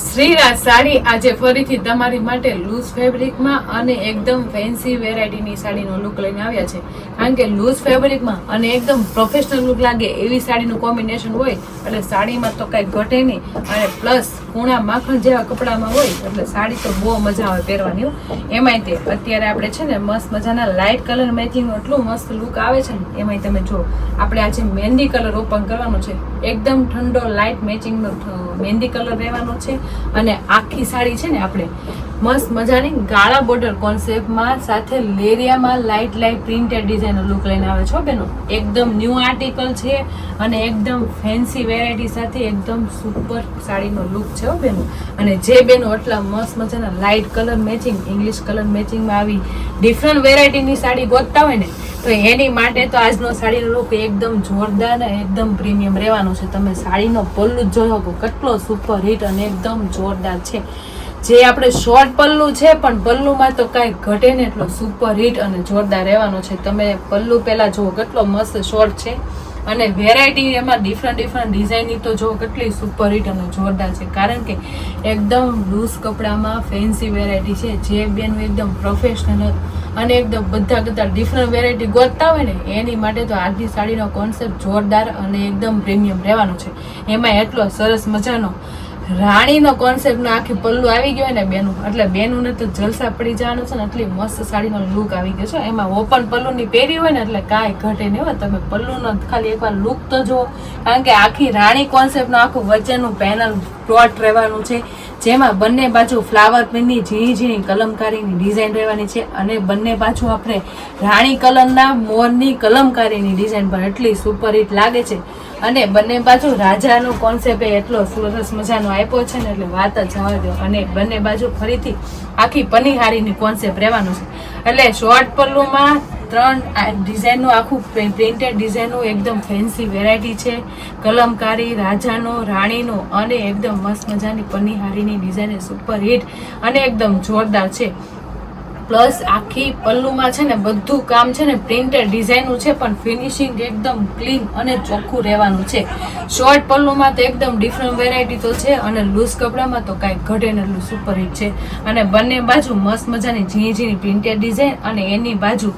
શ્રીરાજ સાડી આજે ફરીથી તમારી માટે લૂઝ ફેબ્રિકમાં અને એકદમ ફેન્સી વેરાયટીની સાડીનો લુક લઈને આવ્યા છે. કારણ કે લૂઝ ફેબ્રિકમાં અને એકદમ પ્રોફેશનલ લુક લાગે એવી સાડીનું કોમ્બિનેશન હોય એટલે સાડીમાં તો કાંઈ ઘટે નહીં. અને પ્લસ કૂણા માખણ જેવા કપડામાં હોય એટલે સાડી તો બહુ મજા આવે પહેરવાની. એમાંય તે અત્યારે આપણે છે ને મસ્ત મજાના લાઇટ કલર મેચિંગનું એટલું મસ્ત લુક આવે છે ને. એમાંય તમે જો આપણે આજે મહેંદી કલર ઓપન કરવાનો છે. એકદમ ઠંડો લાઇટ મેચિંગનો મહેંદી કલર રહેવાનો છે. અને આખી સાડી છે ને આપણે મસ્ત મજાની ગાળા બોર્ડર કોન્સેપ્ટમાં સાથે લેરિયામાં લાઇટ પ્રિન્ટેડ ડિઝાઇનનો લુક લઈને આવે છો બેનો. એકદમ ન્યૂ આર્ટિકલ છે અને એકદમ ફેન્સી વેરાયટી સાથે એકદમ સુપર સાડીનો લુક છે હો બેનો. અને જે બેનો એટલા મસ્ત મજાના light colour matching English colour મેચિંગમાં આવી ડિફરન્ટ વેરાયટીની સાડી ગોતતા હોય ને તો એની માટે તો આજનો સાડીનો લુક એકદમ જોરદાર અને એકદમ પ્રીમિયમ રહેવાનો છે. તમે સાડીનો પલ્લુ જ જોઈ શકો કેટલો સુપર હિટ અને એકદમ જોરદાર છે. જે આપણે શોર્ટ પલ્લુ છે પણ પલ્લુમાં તો કાંઈ ઘટે ને એટલો સુપર હિટ અને જોરદાર રહેવાનો છે. તમે પલ્લુ પહેલા જુઓ કેટલો મસ્ત શોર્ટ છે અને વેરાયટી એમાં ડિફરન્ટ ડિઝાઇનની તો જો કેટલી સુપર હિટ અને જોરદાર છે. કારણ કે એકદમ લૂઝ કપડામાં ફેન્સી વેરાયટી છે. જે બેનું એકદમ પ્રોફેશનલ અને એકદમ બધા ડિફરન્ટ વેરાયટી ગોતતા હોય ને એની માટે તો આજની સાડીનો કોન્સેપ્ટ જોરદાર અને એકદમ પ્રીમિયમ રહેવાનો છે. એમાં એટલો સરસ મજાનો રાણીનો કોન્સેપ્ટનો આખી પલ્લુ આવી ગયો ને બેનું એટલે બેનુંને તો જલસા પડી જવાનું છે ને એટલી મસ્ત સાડીનો લુક આવી ગયો છે. એમાં ઓપન પલ્લુની પહેરી હોય ને એટલે કાંઈ ઘટે નહીં હોય. તમે પલ્લુનો ખાલી એકવાર લુક તો જુઓ. કારણ કે આખી રાણી કોન્સેપ્ટનું આખું વચ્ચેનું પેનલ પ્લોટ રહેવાનું છે. જેમાં બંને બાજુ ફ્લાવર પ્રિન્ટની ઝીણી કલમકારીની ડિઝાઇન રહેવાની છે. અને બંને બાજુ આપણે રાણી કલરના મોરની કલમકારીની ડિઝાઇન પણ એટલી સુપર હિટ લાગે છે. અને બંને બાજુ રાજાનો કોન્સેપ્ટ એટલો સરસ મજાનો આપ્યો છે ને એટલે વાત જ જવા દો. અને બંને બાજુ ફરીથી આખી પનીહારીની કોન્સેપ્ટ રહેવાનું છે. એટલે શોર્ટ પલ્લુમાં 3 ડિઝાઇનનું આખું પ્રિન્ટેડ ડિઝાઇનનું એકદમ ફેન્સી વેરાયટી છે. કલમકારી રાજાનો રાણીનો અને એકદમ મસ્ત મજાની પનીહારીની ડિઝાઇન સુપર હિટ અને એકદમ જોરદાર છે. પ્લસ આખી પલ્લુમાં છે ને બધું કામ છે ને પ્રિન્ટેડ ડિઝાઇનનું છે પણ ફિનિશિંગ એકદમ ક્લીન અને ચોખ્ખું રહેવાનું છે. શોર્ટ પલ્લુમાં તો એકદમ ડિફરન્ટ વેરાયટી તો છે અને લૂઝ કપડામાં તો કાંઈ ઘટે ને એટલું સુપર હિટ છે. અને બંને બાજુ મસ્ત મજાની ઝીણી પ્રિન્ટેડ ડિઝાઇન અને એની બાજુ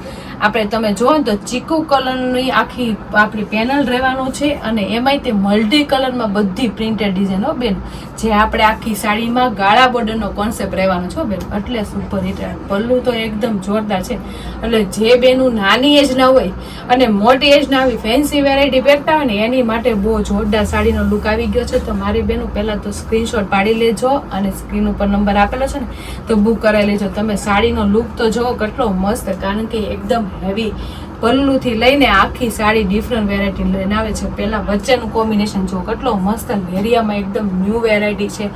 આપણે તમે જુઓ ને તો ચીકુ કલરની આખી આપણી પેનલ રહેવાનું છે. અને એમાંય તે મલ્ટી કલરમાં બધી પ્રિન્ટેડ ડિઝાઇન હો બેન. જે આપણે આખી સાડીમાં ગાળા બોર્ડરનો કોન્સેપ્ટ રહેવાનો છે બેન. એટલે સુપર હિટ પલ્લુ તો એકદમ જોરદાર છે. એટલે જે બેનું નાની એજ ના હોય અને મોટી એજ ના આવી ફેન્સી વેરાયટી પહેરતા હોય ને એની માટે બહુ જોરદાર સાડીનો લુક આવી ગયો છે. તો મારી બેનું પહેલા તો સ્ક્રીનશોટ પાડી લેજો અને સ્ક્રીન ઉપર નંબર આપેલો છે ને તો બુક કરાવી લેજો. તમે સાડીનો લુક તો જુઓ કેટલો મસ્ત. કારણ કે એકદમ હેવી પલ્લુથી લઈને આખી સાડી ડિફરન્ટ વેરાયટી લઈને આવે છે. પહેલા વચ્ચેનું કોમ્બિનેશન જો કેટલો મસ્ત. લેરિયામાં એકદમ ન્યૂ વેરાયટી છે.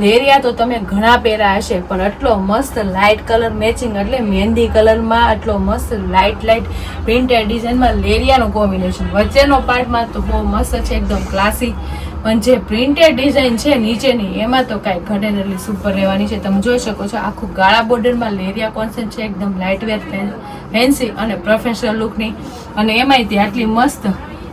લેરિયા તો તમે ઘણા પહેર્યા હશે પણ એટલો મસ્ત લાઇટ કલર મેચિંગ એટલે મહેંદી કલરમાં એટલો મસ્ત લાઇટ પ્રિન્ટેડ ડિઝાઇનમાં લેરિયાનું કોમ્બિનેશન. વચ્ચેનો પાર્ટમાં તો બહુ મસ્ત છે એકદમ ક્લાસી. પણ જે પ્રિન્ટેડ ડિઝાઇન છે નીચેની એમાં તો કાંઈ ઘટે એટલી સુપર રહેવાની છે. તમે જોઈ શકો છો આખું ગાળા બોર્ડરમાં લેરિયા કોન્સેપ્ટ છે. એકદમ લાઇટવેર ફેન્સી અને પ્રોફેશનલ લુકની. અને એમાંય તે આટલી મસ્ત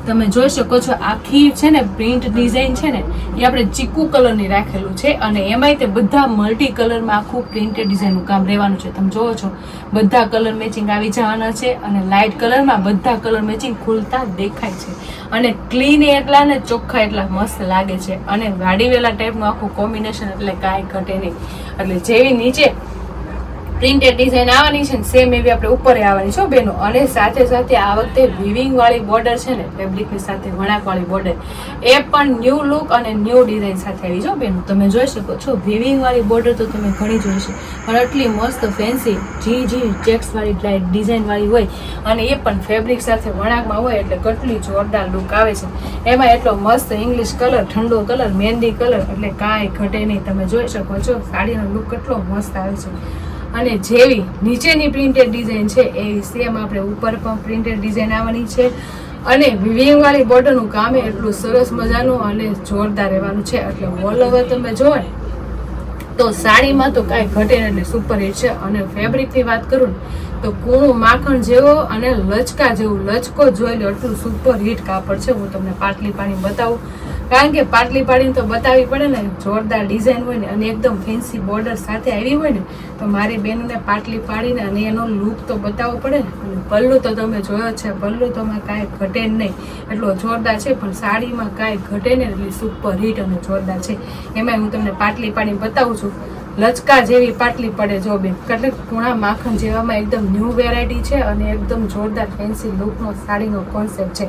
તમે જોઈ શકો છો આખી છે ને પ્રિન્ટ ડિઝાઇન છે ને એ આપણે ચીકુ કલરની રાખેલું છે. અને એમાંય તે બધા મલ્ટી કલરમાં આખું પ્રિન્ટેડ ડિઝાઇનનું કામ રહેવાનું છે. તમે જોવો છો બધા કલર મેચિંગ આવી જવાના છે. અને લાઇટ કલરમાં બધા કલર મેચિંગ ખુલતા દેખાય છે. અને ક્લીન એટલા ને ચોખ્ખા એટલા મસ્ત લાગે છે. અને વાડીવેલા ટાઈપનું આખું કોમ્બિનેશન એટલે કાંઈ ઘટે નહીં. એટલે જેવી નીચે પ્રિન્ટેડ ડિઝાઇન આવવાની છે ને સેમ એવી આપણે ઉપર આવવાની છે બેનો. અને સાથે આ વખતે વિવિંગ વાળી બોર્ડર છે ને ફેબ્રિકની સાથે વણાક વાળી બોર્ડર એ પણ ન્યૂ લુક અને ન્યૂ ડિઝાઇન સાથે આવી છે બેનો. તમે જોઈ શકો છો વિવિંગ વાળી બોર્ડર તો તમે ઘણી જોઈ છે પણ એટલી મસ્ત ફેન્સી જી ચેક્સ વાળી લાઇટ ડિઝાઇન વાળી હોય અને એ પણ ફેબ્રિક સાથે વણાકમાં હોય એટલે કેટલી જોરદાર લુક આવે છે. એમાં એટલો મસ્ત ઇંગ્લિશ કલર ઠંડો કલર મહેંદી કલર એટલે કાંઈ ઘટે નહીં. તમે જોઈ શકો છો સાડીનો લુક કેટલો મસ્ત આવે છે. અને જેવી નીચેની પ્રિન્ટેડ ડિઝાઇન છે એવી સેમ આપણે ઉપર પણ પ્રિન્ટેડ ડિઝાઇન આવવાની છે. અને વિવિંગ વાળી બોર્ડરનું કામ એટલું સરસ મજાનું અને જોરદાર રહેવાનું છે. એટલે ઓલ ઓવર તમે જોવો ને તો સાડીમાં તો કાંઈ ઘટે એટલે સુપર હિટ છે. અને ફેબ્રિકની વાત કરું ને તો કૂણું માખણ જેવો અને લચકા જેવું લચકો જોઈ લો એટલું સુપર હિટ કાપડ છે. હું તમને પાટલી પાણી બતાવું કારણ કે પાટલી પાડીને તો બતાવવી પડે ને, જોરદાર ડિઝાઇન હોય ને અને એકદમ ફેન્સી બોર્ડર સાથે આવી હોય ને, તો મારી બેનને પાટલી પાડીને અને એનો લુક તો બતાવવો પડે ને. અને પલ્લુ તો તમે જોયો છે, પલ્લુ તો કાંઈ ઘટે જ નહીં, એટલો જોરદાર છે. પણ સાડીમાં કાંઈ ઘટે ને એટલી સુપર હિટ અને જોરદાર છે. એમાં હું તમને પાટલી પાડીને બતાવું છું. લચકા જેવી પાટલી પડે જો બેન, એટલે કુણા માખણ જેવામાં એકદમ ન્યૂ વેરાયટી છે અને એકદમ જોરદાર ફેન્સી લુકનો સાડીનો કોન્સેપ્ટ છે.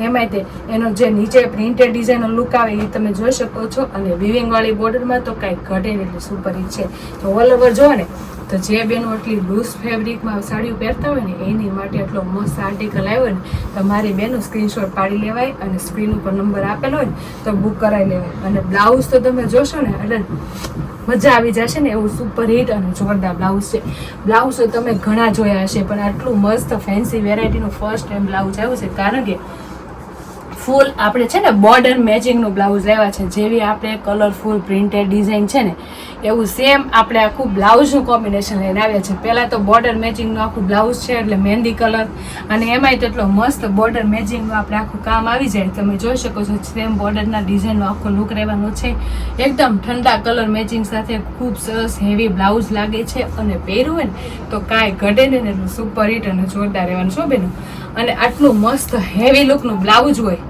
એમાંય તે એનો જે નીચે પ્રિન્ટેડ ડિઝાઇનનો લુક આવે એ તમે જોઈ શકો છો. અને વિવિંગ વાળી બોર્ડરમાં તો કાંઈ ઘટે નહીં, એટલે સુપર હિટ છે. તો ઓલ ઓવર જો ને તો જે બેનો એટલી લૂઝ ફેબ્રિકમાં સાડીઓ પહેરતા હોય ને એની માટે એટલો મસ્ત આર્ટિકલ આવ્યો ને, તો મારી બેનો સ્ક્રીનશોટ પાડી લેવાય અને સ્ક્રીન ઉપર નંબર આપેલો હોય ને તો બુક કરાવી લેવાય. અને બ્લાઉઝ તો તમે જોશો ને એટલે મજા આવી જશે ને, એવું સુપર હિટ અને જોરદાર બ્લાઉઝ છે. બ્લાઉઝ તો તમે ઘણા જોયા હશે, પણ આટલું મસ્ત ફેન્સી વેરાયટીનું ફર્સ્ટ ટાઈમ બ્લાઉઝ આવ્યું છે. કારણ કે ફૂલ આપણે છે ને બોર્ડર મેચિંગનું બ્લાઉઝ લેવા છે. જેવી આપણે કલરફુલ પ્રિન્ટેડ ડિઝાઇન છે ને એવું સેમ આપણે આખું બ્લાઉઝનું કોમ્બિનેશન લઈને આવ્યા છે. પહેલાં તો બોર્ડર મેચિંગનું આખું બ્લાઉઝ છે, એટલે મહેંદી કલર અને એમાંય તેટલો મસ્ત બોર્ડર મેચિંગનું આપણે આખું કામ આવી જાય. તમે જોઈ શકો છો સેમ બોર્ડરના ડિઝાઇનનો આખો લુક રહેવાનો છે. એકદમ ઠંડા કલર મેચિંગ સાથે ખૂબ સરસ હેવી બ્લાઉઝ લાગે છે. અને પહેર્યું હોય ને તો કાંઈ ઘટે નહીં, એટલું સુપર હિટ અને જોરદાર રહેવાનું છો બેનો. અને આટલું મસ્ત હેવી લુકનું બ્લાઉઝ હોય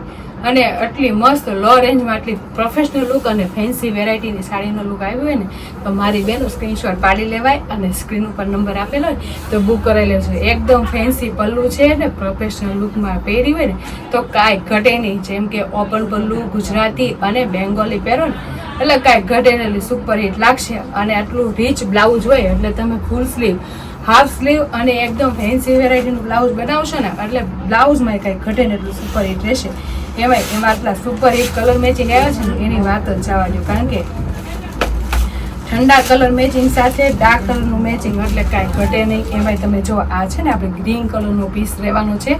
અને આટલી મસ્ત લો રેન્જમાં આટલી પ્રોફેશનલ લુક અને ફેન્સી વેરાયટીની સાડીનો લુક આવ્યો હોય ને, તો મારી બેનો સ્ક્રીનશોટ પાડી લેવાય અને સ્ક્રીન ઉપર નંબર આપેલો હોય તો બુક કરાવી લેજો. એકદમ ફેન્સી પલ્લુ છે ને પ્રોફેશનલ લુકમાં પહેરી હોય ને તો કાંઈ ઘટે નહીં. જેમ કે ઓપન પલ્લુ ગુજરાતી અને બેંગોલી પહેરો ને એટલે કાંઈ ઘટે નહીં, એટલે સુપર હિટ લાગશે. અને આટલું રીચ બ્લાઉઝ હોય એટલે તમે ફૂલ સ્લીવ, હાફ સ્લીવ અને એકદમ ફેન્સી વેરાયટીનું બ્લાઉઝ બનાવશો ને એટલે બ્લાઉઝમાં કાંઈ ઘટે ને એટલું સુપર હિટ રહેશે. એમાં આટલા સુપર હિટ કલર મેચિંગ આવ્યા છે ને એની વાત જ જવા દો. કારણ કે ઠંડા કલર મેચિંગ સાથે ડાર્ક કલરનું મેચિંગ એટલે કાંઈ ઘટે નહીં. એમાંય તમે જો આ છે ને આપણે ગ્રીન કલરનો પીસ રહેવાનો છે,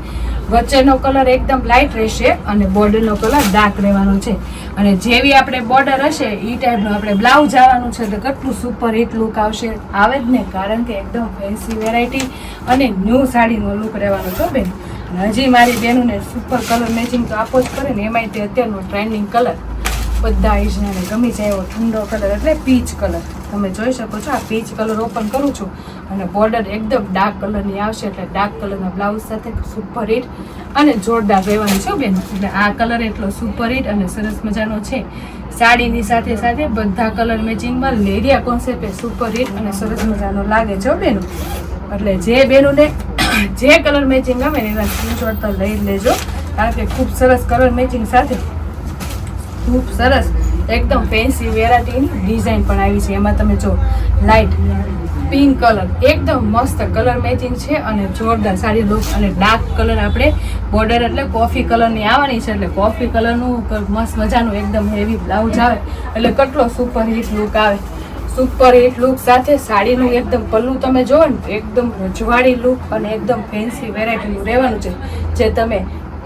વચ્ચેનો કલર એકદમ લાઇટ રહેશે અને બોર્ડરનો કલર ડાર્ક રહેવાનો છે. અને જેવી આપણે બોર્ડર હશે એ ટાઈપનું આપણે બ્લાઉઝ આવવાનું છે, તો કેટલું સુપર હિટ લુક આવશે. આવે જ ને, કારણ કે એકદમ ફેન્સી વેરાયટી અને ન્યૂ સાડીનો લુક રહેવાનો છો બેન. હજી મારી બહેનોને સુપર કલર મેચિંગ તો આપો જ કરે ને, એમાંય તે અત્યારનો ટ્રેન્ડિંગ કલર બધા આઈજને ગમી જાય એવો ઠંડો કલર એટલે પીચ કલર. તમે જોઈ શકો છો આ પીચ કલર ઓપન કરું છું અને બોર્ડર એકદમ ડાર્ક કલરની આવશે, એટલે ડાર્ક કલરના બ્લાઉઝ સાથે સુપર હિટ અને જોરદાર રહેવાનું છે બેન. એટલે આ કલર એટલો સુપર હિટ અને સરસ મજાનો છે. સાડીની સાથે સાથે બધા કલર મેચિંગમાં લેરિયા કોન્સેપ્ટ સુપર હિટ અને સરસ મજાનો લાગે છે બેન. એટલે જે બેનોને જે કલર મેચિંગ ગમે ને એના સ્ક્રીનશોટ તો લઈ લેજો, કારણ કે ખૂબ સરસ કલર મેચિંગ સાથે ખૂબ સરસ એકદમ ફેન્સી વેરાયટીની ડિઝાઇન પણ આવી છે. એમાં તમે જો લાઇટ પિંક કલર એકદમ મસ્ત કલર મેચિંગ છે અને જોરદાર સાડી લુક. અને ડાર્ક કલર આપણે બોર્ડર એટલે કોફી કલરની આવવાની છે, એટલે કોફી કલરનું મસ્ત મજાનું એકદમ હેવી બ્લાઉઝ આવે એટલે કેટલો સુપર હિટ લુક આવે. સુપર હિટ લુક સાથે સાડીનું એકદમ પલ્લું તમે જોવો ને એકદમ રજવાડી લુક અને એકદમ ફેન્સી વેરાયટીનું રહેવાનું છે. જે તમે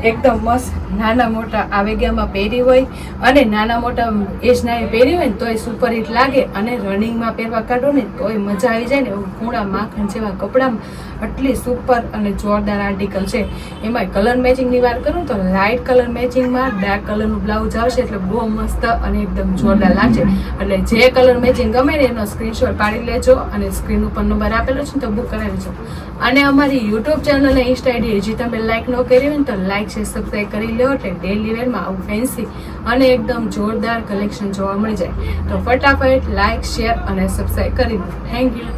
એકદમ મસ્ત નાના મોટા આવેગામાં પહેરી હોય અને નાના મોટા એજના પહેરી હોય ને તોય સુપર હિટ લાગે. અને રનિંગમાં પહેરવા કાઢો ને તોય મજા આવી જાય ને, એવું કૂણા માખણ જેવા કપડામાં આટલી સુપર અને જોરદાર આર્ટિકલ છે. એમાં કલર મેચિંગની વાત કરું તો લાઇટ કલર મેચિંગમાં ડાર્ક કલરનું બ્લાઉઝ આવશે એટલે બહુ મસ્ત અને એકદમ જોરદાર લાગશે. એટલે જે કલર મેચિંગ ગમે ને એનો સ્ક્રીનશોટ પાડી લેજો અને સ્ક્રીન ઉપર નંબર આપેલો છે તો બુક કરાવી લેજો. અને અમારી યુટ્યુબ ચેનલ અને ઇન્સ્ટા આઈડી હજી તમે લાઇક ન કરી હોય ને તો લાઇક છે સબસ્ક્રાઈબ કરી લો, એટલે ડેલી વેરમાં આવું ફેન્સી અને એકદમ જોરદાર કલેક્શન જોવા મળી જાય. તો ફટાફટ લાઇક, શેર અને સબસ્ક્રાઈબ કરી દો. Thank you.